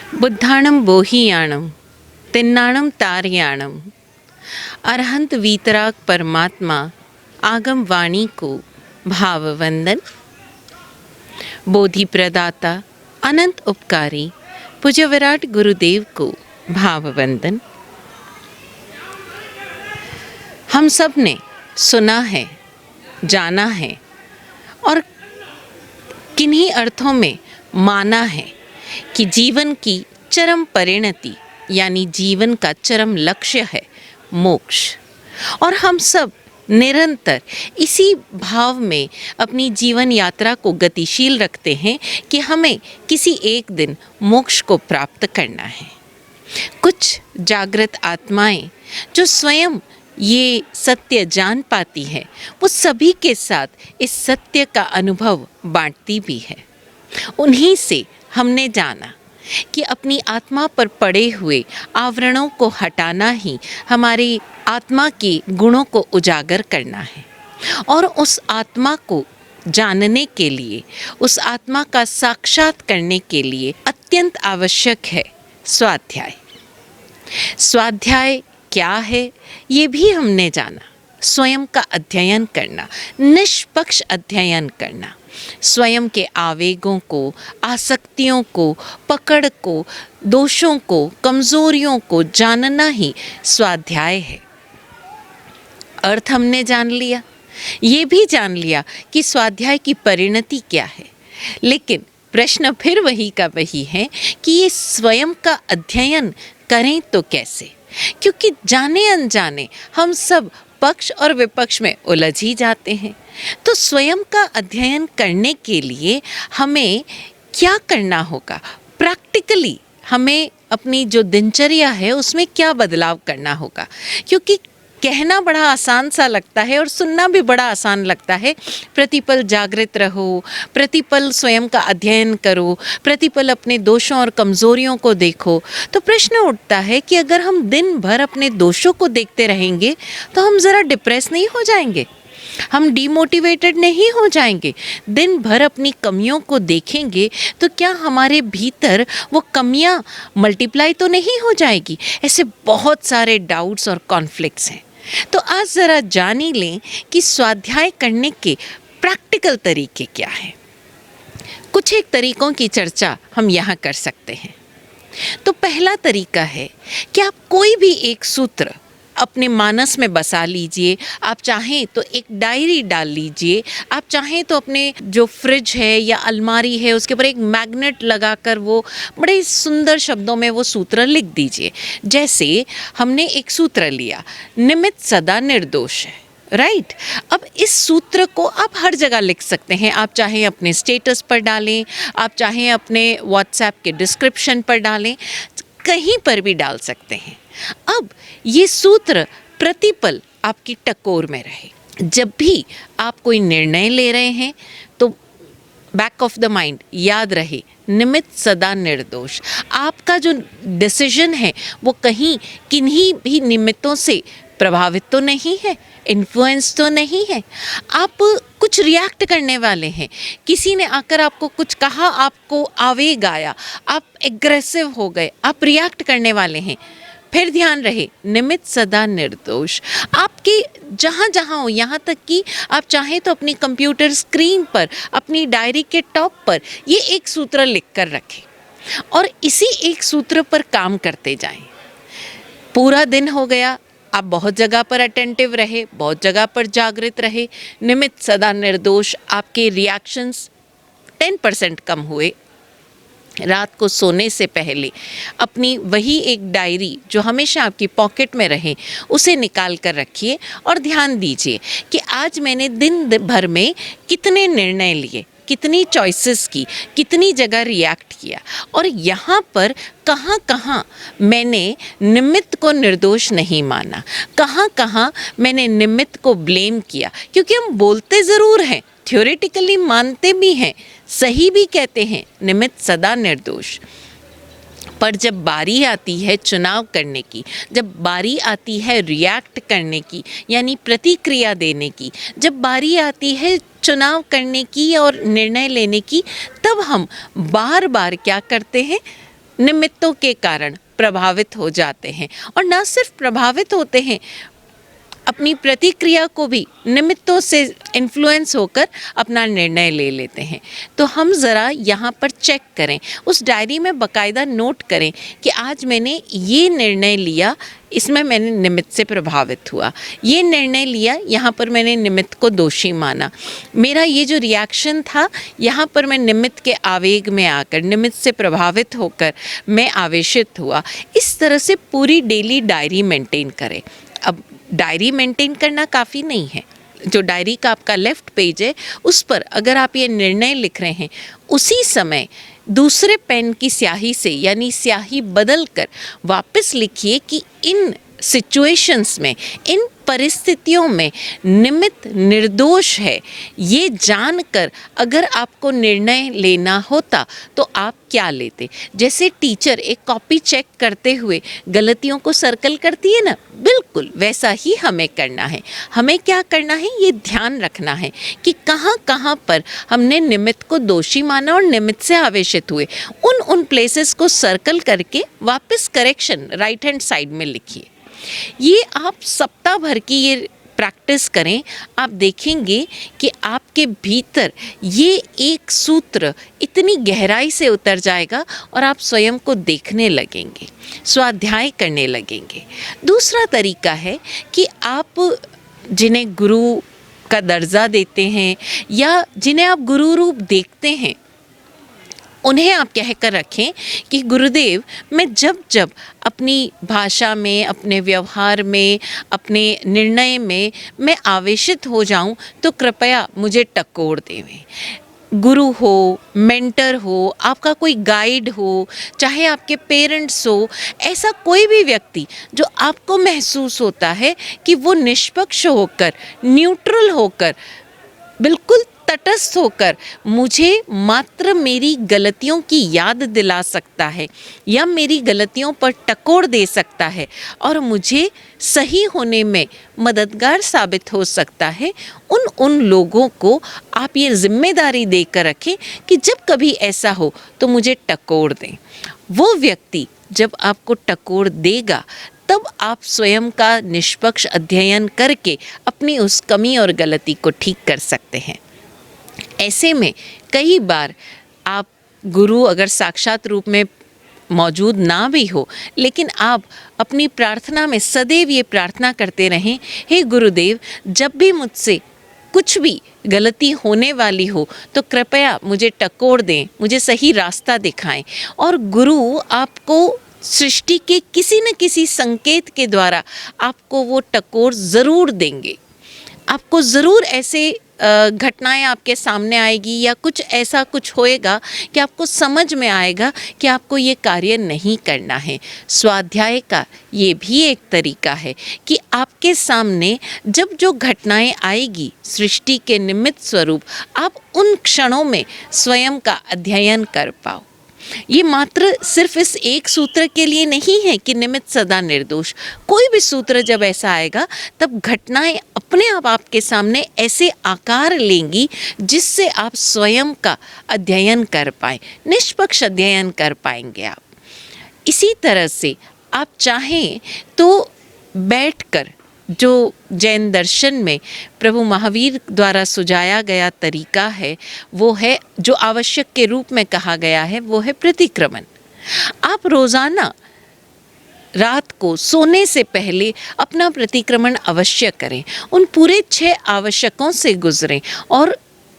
बुद्धाणं बोहियाणं तिन्नाणं तारयाणं अरहंत वीतराग परमात्मा आगम वाणी को भाववंदन। बोधि प्रदाता अनंत उपकारी पूज्य विराट गुरुदेव को भाववंदन। हम सब ने सुना है, जाना है और किन्हीं अर्थों में माना है कि जीवन की चरम परिणति यानी जीवन का चरम लक्ष्य है मोक्ष। और हम सब निरंतर इसी भाव में अपनी जीवन यात्रा को गतिशील रखते हैं कि हमें किसी एक दिन मोक्ष को प्राप्त करना है। कुछ जागृत आत्माएं जो स्वयं ये सत्य जान पाती है, वो सभी के साथ इस सत्य का अनुभव बांटती भी है। उन्हीं से हमने जाना कि अपनी आत्मा पर पड़े हुए आवरणों को हटाना ही हमारी आत्मा के गुणों को उजागर करना है। और उस आत्मा को जानने के लिए, उस आत्मा का साक्षात करने के लिए अत्यंत आवश्यक है स्वाध्याय। स्वाध्याय क्या है ये भी हमने जाना। स्वयं का अध्ययन करना, निष्पक्ष अध्ययन करना, स्वयं के आवेगों को, आसक्तियों को, पकड़ को, दोषों को, कमजोरियों को जानना ही स्वाध्याय है। अर्थ हमने जान लिया, ये भी जान लिया कि स्वाध्याय की परिणति क्या है। लेकिन प्रश्न फिर वही का वही है कि ये स्वयं का अध्ययन करें तो कैसे, क्योंकि जाने अनजाने हम सब पक्ष और विपक्ष में उलझ ही जाते हैं। तो स्वयं का अध्ययन करने के लिए हमें क्या करना होगा? प्रैक्टिकली हमें अपनी जो दिनचर्या है उसमें क्या बदलाव करना होगा? क्योंकि कहना बड़ा आसान सा लगता है और सुनना भी बड़ा आसान लगता है। प्रतिपल जागृत रहो, प्रतिपल स्वयं का अध्ययन करो, प्रतिपल अपने दोषों और कमज़ोरियों को देखो। तो प्रश्न उठता है कि अगर हम दिन भर अपने दोषों को देखते रहेंगे तो हम ज़रा डिप्रेस नहीं हो जाएंगे? हम डीमोटिवेटेड नहीं हो जाएंगे? दिन भर अपनी कमियों को देखेंगे तो क्या हमारे भीतर वो कमियां मल्टीप्लाई तो नहीं हो जाएगी? ऐसे बहुत सारे डाउट्स और कॉन्फ्लिक्ट्स हैं। तो आज ज़रा जान ही लें कि स्वाध्याय करने के प्रैक्टिकल तरीके क्या हैं। कुछ एक तरीकों की चर्चा हम यहाँ कर सकते हैं। तो पहला तरीका है कि आप कोई भी एक सूत्र अपने मानस में बसा लीजिए। आप चाहें तो एक डायरी डाल लीजिए, आप चाहें तो अपने जो फ्रिज है या अलमारी है उसके ऊपर एक मैग्नेट लगाकर वो बड़े सुंदर शब्दों में वो सूत्र लिख दीजिए। जैसे हमने एक सूत्र लिया, निमित्त सदा निर्दोष है, राइट। अब इस सूत्र को आप हर जगह लिख सकते हैं। आप चाहें अपने स्टेटस पर डालें, आप चाहें अपने व्हाट्सएप के डिस्क्रिप्शन पर डालें, कहीं पर भी डाल सकते हैं। अब ये सूत्र प्रतिपल आपकी टकोर में रहे। जब भी आप कोई निर्णय ले रहे हैं तो बैक ऑफ द माइंड याद रहे, निमित्त सदा निर्दोष। आपका जो डिसीजन है वो कहीं किन्हीं भी निमित्तों से प्रभावित तो नहीं है, इन्फ्लुएंस तो नहीं है। आप कुछ रिएक्ट करने वाले हैं, किसी ने आकर आपको कुछ कहा, आपको आवेग आया, आप एग्रेसिव हो गए, आप रिएक्ट करने वाले हैं। फिर ध्यान रहे, निमित्त सदा निर्दोष। आपके जहाँ जहाँ हो, यहाँ तक कि आप चाहें तो अपनी कंप्यूटर स्क्रीन पर, अपनी डायरी के टॉप पर ये एक सूत्र लिख कर रखें और इसी एक सूत्र पर काम करते जाएं। पूरा दिन हो गया, आप बहुत जगह पर अटेंटिव रहे, बहुत जगह पर जागृत रहे, निमित्त सदा निर्दोष, आपके रिएक्शंस 10% कम हुए। रात को सोने से पहले अपनी वही एक डायरी जो हमेशा आपकी पॉकेट में रहे उसे निकाल कर रखिए और ध्यान दीजिए कि आज मैंने दिन भर में कितने निर्णय लिए, कितनी चॉइसेस की, कितनी जगह रिएक्ट किया और यहाँ पर कहाँ कहाँ मैंने निमित्त को निर्दोष नहीं माना, कहाँ कहाँ मैंने निमित्त को ब्लेम किया। क्योंकि हम बोलते ज़रूर हैं, थ्योरेटिकली मानते भी हैं, सही भी कहते हैं निमित्त सदा निर्दोष, पर जब बारी आती है चुनाव करने की, जब बारी आती है रिएक्ट करने की यानी प्रतिक्रिया देने की, जब बारी आती है चुनाव करने की और निर्णय लेने की, तब हम बार बार क्या करते हैं, निमित्तों के कारण प्रभावित हो जाते हैं, और ना सिर्फ प्रभावित होते हैं, अपनी प्रतिक्रिया को भी निमित्तों से इन्फ्लुएंस होकर अपना निर्णय ले लेते हैं। तो हम ज़रा यहाँ पर चेक करें, उस डायरी में बाकायदा नोट करें कि आज मैंने ये निर्णय लिया, इसमें मैंने निमित्त से प्रभावित हुआ, ये निर्णय लिया, यहाँ पर मैंने निमित्त को दोषी माना, मेरा ये जो रिएक्शन था यहाँ पर मैं निमित्त के आवेग में आकर, निमित्त से प्रभावित होकर मैं आवेशित हुआ। इस तरह से पूरी डेली डायरी मेंटेन करें। अब डायरी मेंटेन करना काफ़ी नहीं है, जो डायरी का आपका लेफ़्ट पेज है उस पर अगर आप ये निर्णय लिख रहे हैं, उसी समय दूसरे पेन की स्याही से, यानी स्याही बदल कर वापस लिखिए कि इन सिचुएशंस में, इन परिस्थितियों में निमित्त निर्दोष है, ये जानकर अगर आपको निर्णय लेना होता तो आप क्या लेते। जैसे टीचर एक कॉपी चेक करते हुए गलतियों को सर्कल करती है ना, बिल्कुल वैसा ही हमें करना है। हमें क्या करना है, ये ध्यान रखना है कि कहाँ कहाँ पर हमने निमित्त को दोषी माना और निमित्त से आवेशित हुए, उन प्लेसेस को सर्कल करके वापस करेक्शन राइट हैंड साइड में लिखिए। ये आप सप्ताह भर की ये प्रैक्टिस करें, आप देखेंगे कि आपके भीतर ये एक सूत्र इतनी गहराई से उतर जाएगा और आप स्वयं को देखने लगेंगे, स्वाध्याय करने लगेंगे। दूसरा तरीका है कि आप जिन्हें गुरु का दर्जा देते हैं या जिन्हें आप गुरु रूप देखते हैं, उन्हें आप कह कर रखें कि गुरुदेव, मैं जब जब अपनी भाषा में, अपने व्यवहार में, अपने निर्णय में मैं आवेशित हो जाऊं तो कृपया मुझे टकोर देवें। गुरु हो, मेंटर हो, आपका कोई गाइड हो, चाहे आपके पेरेंट्स हो, ऐसा कोई भी व्यक्ति जो आपको महसूस होता है कि वो निष्पक्ष होकर, न्यूट्रल होकर, बिल्कुल तटस्थ होकर मुझे मात्र मेरी गलतियों की याद दिला सकता है या मेरी गलतियों पर टकोर दे सकता है और मुझे सही होने में मददगार साबित हो सकता है, उन लोगों को आप ये जिम्मेदारी देकर रखें कि जब कभी ऐसा हो तो मुझे टकोर दें। वो व्यक्ति जब आपको टकोर देगा तब आप स्वयं का निष्पक्ष अध्ययन करके अपनी उस कमी और गलती को ठीक कर सकते हैं। ऐसे में कई बार आप गुरु अगर साक्षात रूप में मौजूद ना भी हो, लेकिन आप अपनी प्रार्थना में सदैव ये प्रार्थना करते रहें, हे गुरुदेव, जब भी मुझसे कुछ भी गलती होने वाली हो तो कृपया मुझे टकोर दें, मुझे सही रास्ता दिखाएं। और गुरु आपको सृष्टि के किसी न किसी संकेत के द्वारा आपको वो टकोर ज़रूर देंगे। आपको ज़रूर ऐसे घटनाएं आपके सामने आएगी या कुछ ऐसा कुछ होएगा कि आपको समझ में आएगा कि आपको ये कार्य नहीं करना है। स्वाध्याय का ये भी एक तरीका है कि आपके सामने जब जो घटनाएं आएगी सृष्टि के निमित्त स्वरूप, आप उन क्षणों में स्वयं का अध्ययन कर पाओ। ये मात्र सिर्फ इस एक सूत्र के लिए नहीं है कि निमित्त सदा निर्दोष। कोई भी सूत्र जब ऐसा आएगा तब घटनाएं अपने आप आपके सामने ऐसे आकार लेंगी जिससे आप स्वयं का अध्ययन कर पाएं, निष्पक्ष अध्ययन कर पाएंगे आप। इसी तरह से आप चाहें तो बैठकर, जो जैन दर्शन में प्रभु महावीर द्वारा सुझाया गया तरीका है वो है, जो आवश्यक के रूप में कहा गया है, वो है प्रतिक्रमण। आप रोज़ाना रात को सोने से पहले अपना प्रतिक्रमण अवश्य करें, उन पूरे 6 आवश्यकों से गुजरें और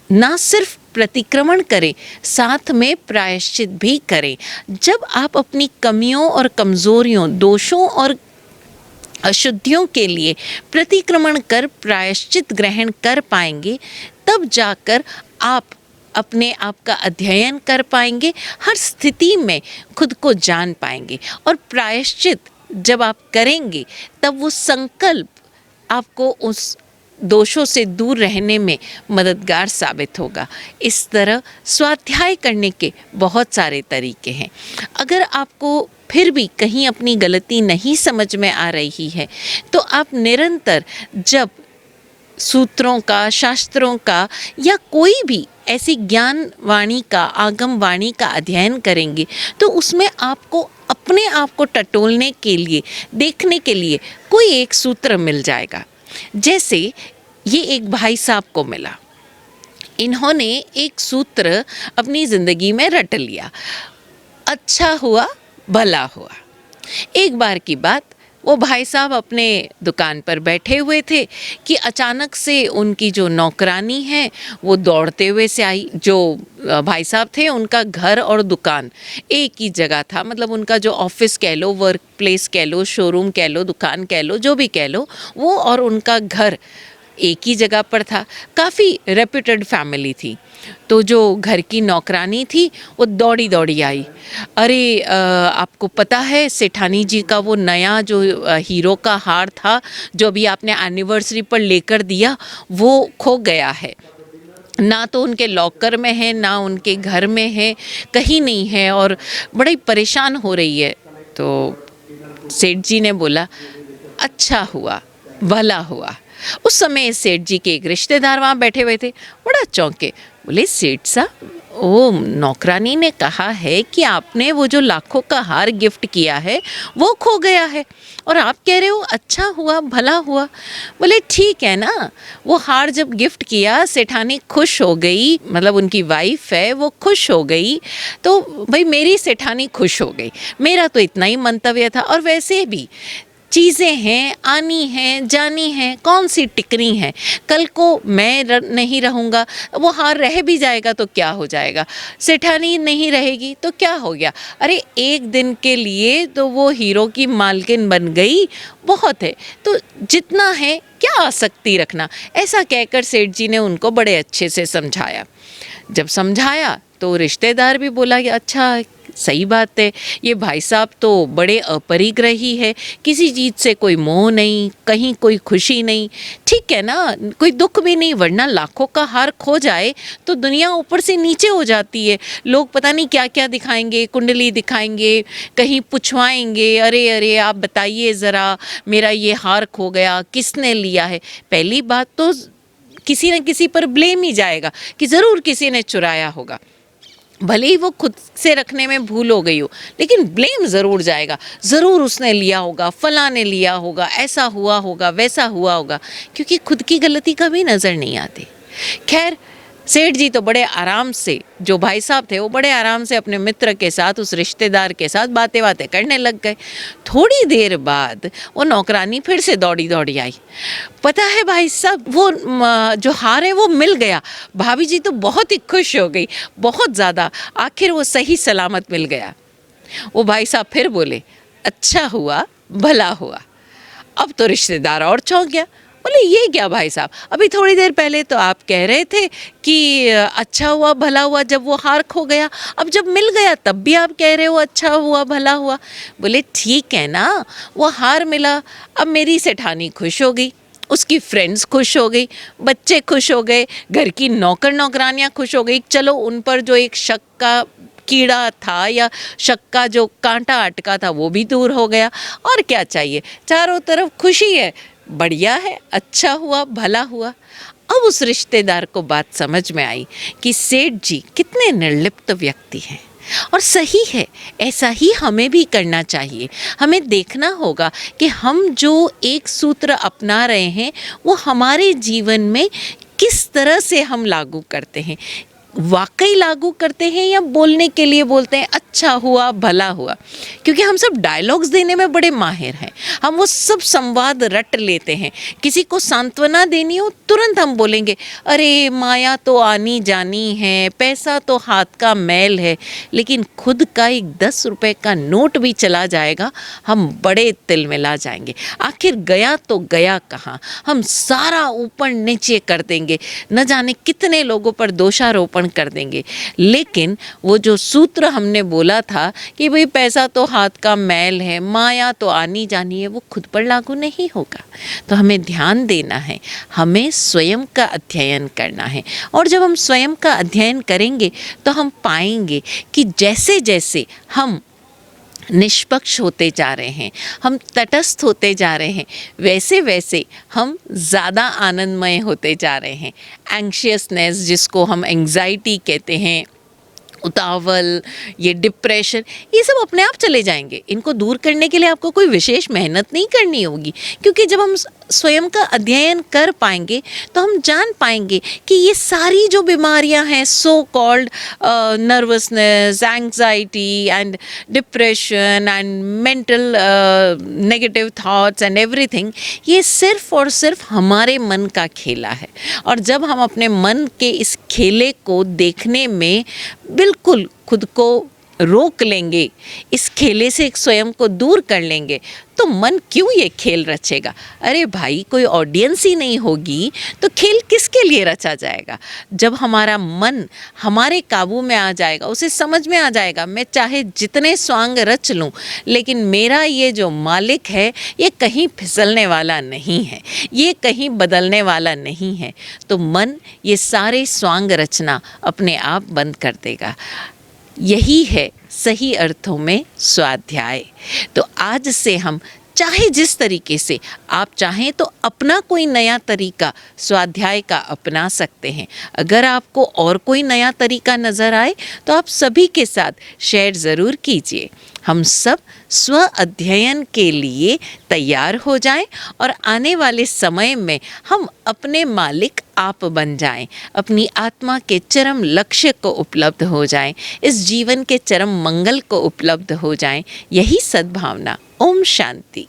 ना सिर्फ प्रतिक्रमण करें, साथ में प्रायश्चित भी करें। जब आप अपनी कमियों और कमज़ोरियों, दोषों और अशुद्धियों के लिए प्रतिक्रमण कर प्रायश्चित ग्रहण कर पाएंगे, तब जाकर आप अपने आप का अध्ययन कर पाएंगे, हर स्थिति में खुद को जान पाएंगे। और प्रायश्चित जब आप करेंगे तब वो संकल्प आपको उस दोषों से दूर रहने में मददगार साबित होगा। इस तरह स्वाध्याय करने के बहुत सारे तरीके हैं। अगर आपको फिर भी कहीं अपनी गलती नहीं समझ में आ रही है तो आप निरंतर जब सूत्रों का, शास्त्रों का या कोई भी ऐसी ज्ञान वाणी का, आगम वाणी का अध्ययन करेंगे तो उसमें आपको अपने आप को टटोलने के लिए, देखने के लिए कोई एक सूत्र मिल जाएगा। जैसे ये एक भाई साहब को मिला, इन्होंने एक सूत्र अपनी ज़िंदगी में रट लिया, अच्छा हुआ भला हुआ। एक बार की बात, वो भाई साहब अपने दुकान पर बैठे हुए थे कि अचानक से उनकी जो नौकरानी है वो दौड़ते हुए से आई। जो भाई साहब थे उनका घर और दुकान एक ही जगह था, मतलब उनका जो ऑफिस कह लो, वर्क प्लेस कह लो, शोरूम कह लो, दुकान कह लो, जो भी कह लो, वो और उनका घर एक ही जगह पर था। काफ़ी रेप्यूटेड फैमिली थी। तो जो घर की नौकरानी थी वो दौड़ी दौड़ी आई, अरे आपको पता है सेठानी जी का वो नया जो हीरो का हार था जो अभी आपने एनिवर्सरी पर लेकर दिया, वो खो गया है। ना तो उनके लॉकर में है, ना उनके घर में है, कहीं नहीं है और बड़ी परेशान हो रही है। तो सेठ जी ने बोला, अच्छा हुआ भला हुआ। उस समय सेठ जी के एक रिश्तेदार वहाँ बैठे हुए थे, बड़ा चौंके, बोले सेठ साहब, ओ नौकरानी ने कहा है कि आपने वो जो लाखों का हार गिफ्ट किया है वो खो गया है और आप कह रहे हो अच्छा हुआ भला हुआ। बोले ठीक है ना, वो हार जब गिफ्ट किया सेठानी खुश हो गई, मतलब उनकी वाइफ है वो खुश हो गई, तो भाई मेरी सेठानी खुश हो गई, मेरा तो इतना ही मंतव्य था। और वैसे भी चीज़ें हैं, आनी हैं, जानी हैं, कौन सी टिकनी है, कल को मैं नहीं रहूँगा, वो हार रह भी जाएगा तो क्या हो जाएगा, सेठानी नहीं रहेगी तो क्या हो गया, अरे एक दिन के लिए तो वो हीरो की मालकिन बन गई, बहुत है, तो जितना है क्या आसक्ति रखना। ऐसा कहकर सेठ जी ने उनको बड़े अच्छे से समझाया। जब समझाया तो रिश्तेदार भी बोला कि अच्छा सही बात है, ये भाई साहब तो बड़े अपरिग्रही है, किसी चीज़ से कोई मोह नहीं, कहीं कोई खुशी नहीं, ठीक है ना, कोई दुख भी नहीं, वरना लाखों का हार खो जाए तो दुनिया ऊपर से नीचे हो जाती है। लोग पता नहीं क्या क्या दिखाएंगे, कुंडली दिखाएंगे, कहीं पुछवाएंगे, अरे अरे आप बताइए ज़रा मेरा ये हार खो गया, किसने लिया है। पहली बात तो किसी न किसी पर ब्लेम ही जाएगा कि ज़रूर किसी ने चुराया होगा, भले ही वो खुद से रखने में भूल हो गई हो, लेकिन ब्लेम ज़रूर जाएगा, ज़रूर उसने लिया होगा, फलां ने लिया होगा, ऐसा हुआ होगा, वैसा हुआ होगा, क्योंकि खुद की गलती कभी नज़र नहीं आती। खैर सेठ जी तो बड़े आराम से, जो भाई साहब थे वो बड़े आराम से अपने मित्र के साथ, उस रिश्तेदार के साथ बातें बातें करने लग गए। थोड़ी देर बाद वो नौकरानी फिर से दौड़ी दौड़ी आई, पता है भाई साहब वो जो हार है वो मिल गया। भाभी जी तो बहुत ही खुश हो गई, बहुत ज़्यादा, आखिर वो सही सलामत मिल गया। वो भाई साहब फिर बोले, अच्छा हुआ भला हुआ। अब तो रिश्तेदार और चौंक गया, बोले ये क्या भाई साहब, अभी थोड़ी देर पहले तो आप कह रहे थे कि अच्छा हुआ भला हुआ जब वो हार खो गया, अब जब मिल गया तब भी आप कह रहे हो अच्छा हुआ भला हुआ। बोले ठीक है ना, वो हार मिला, अब मेरी सेठानी खुश हो गई, उसकी फ्रेंड्स खुश हो गई, बच्चे खुश हो गए, घर की नौकर नौकरानियाँ खुश हो गई, चलो उन पर जो एक शक का कीड़ा था या शक का जो कांटा अटका था वो भी दूर हो गया, और क्या चाहिए, चारों तरफ खुशी है, बढ़िया है, अच्छा हुआ भला हुआ। अब उस रिश्तेदार को बात समझ में आई कि सेठ जी कितने निर्लिप्त व्यक्ति हैं, और सही है, ऐसा ही हमें भी करना चाहिए। हमें देखना होगा कि हम जो एक सूत्र अपना रहे हैं वो हमारे जीवन में किस तरह से हम लागू करते हैं, वाकई लागू करते हैं या बोलने के लिए बोलते हैं अच्छा हुआ भला हुआ। क्योंकि हम सब डायलॉग्स देने में बड़े माहिर हैं, हम वो सब संवाद रट लेते हैं। किसी को सांत्वना देनी हो तुरंत हम बोलेंगे अरे माया तो आनी जानी है, पैसा तो हाथ का मैल है, लेकिन खुद का एक 10 रुपए का नोट भी चला जाएगा हम बड़े तिलमिला जाएंगे। आखिर गया तो गया कहाँ, हम सारा ऊपर नीचे कर देंगे, न जाने कितने लोगों पर दोषारोपण कर देंगे। लेकिन वो जो सूत्र हमने बोला था कि भाई पैसा तो हाथ का मैल है, माया तो आनी जानी है, वो खुद पर लागू नहीं होगा। तो हमें ध्यान देना है, हमें स्वयं का अध्ययन करना है, और जब हम स्वयं का अध्ययन करेंगे तो हम पाएंगे कि जैसे जैसे हम निष्पक्ष होते जा रहे हैं, हम तटस्थ होते जा रहे हैं, वैसे वैसे हम ज़्यादा आनंदमय होते जा रहे हैं। एंग्शियसनेस, जिसको हम एंग्जाइटी कहते हैं, उतावल, ये डिप्रेशन, ये सब अपने आप चले जाएंगे। इनको दूर करने के लिए आपको कोई विशेष मेहनत नहीं करनी होगी, क्योंकि जब हम स्वयं का अध्ययन कर पाएंगे तो हम जान पाएंगे कि ये सारी जो बीमारियां हैं, so called nervousness, anxiety and depression and mental negative thoughts and everything, ये सिर्फ और सिर्फ हमारे मन का खेला है। और जब हम अपने मन के इस खेले को देखने में बिल्कुल खुद को रोक लेंगे, इस खेले से स्वयं को दूर कर लेंगे, तो मन क्यों ये खेल रचेगा? अरे भाई, कोई ऑडियंस ही नहीं होगी तो खेल किसके लिए रचा जाएगा? जब हमारा मन हमारे काबू में आ जाएगा, उसे समझ में आ जाएगा, मैं चाहे जितने स्वांग रच लूँ, लेकिन मेरा ये जो मालिक है ये कहीं फिसलने वाला नहीं है, ये कहीं बदलने वाला नहीं है, तो मन ये सारे स्वांग रचना अपने आप बंद कर देगा। यही है सही अर्थों में स्वाध्याय। तो आज से हम चाहे जिस तरीके से आप चाहें तो अपना कोई नया तरीका स्वाध्याय का अपना सकते हैं। अगर आपको और कोई नया तरीका नज़र आए तो आप सभी के साथ शेयर ज़रूर कीजिए। हम सब स्व अध्ययन के लिए तैयार हो जाएं और आने वाले समय में हम अपने मालिक आप बन जाएं, अपनी आत्मा के चरम लक्ष्य को उपलब्ध हो जाएं, इस जीवन के चरम मंगल को उपलब्ध हो जाएं। यही सद्भावना। ओम शांति।